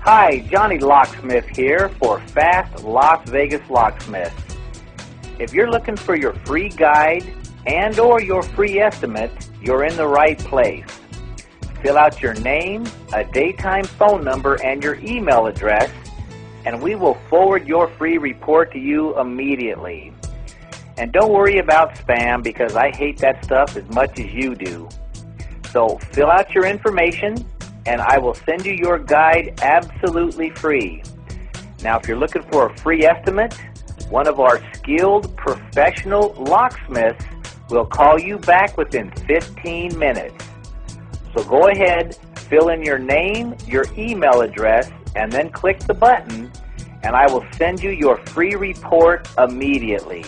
Hi, Johnny Locksmith here for Fast Las Vegas Locksmith. If you're looking for your free guide and or your free estimate, you're in the right place. Fill out your name, a daytime phone number, and your email address, and we will forward your free report to you immediately. And don't worry about spam, because I hate that stuff as much as you do. So fill out your information, and I will send you your guide absolutely free. Now, if you're looking for a free estimate, one of our skilled professional locksmiths will call you back within 15 minutes. So go ahead, fill in your name, your email address, and then click the button, and I will send you your free report immediately.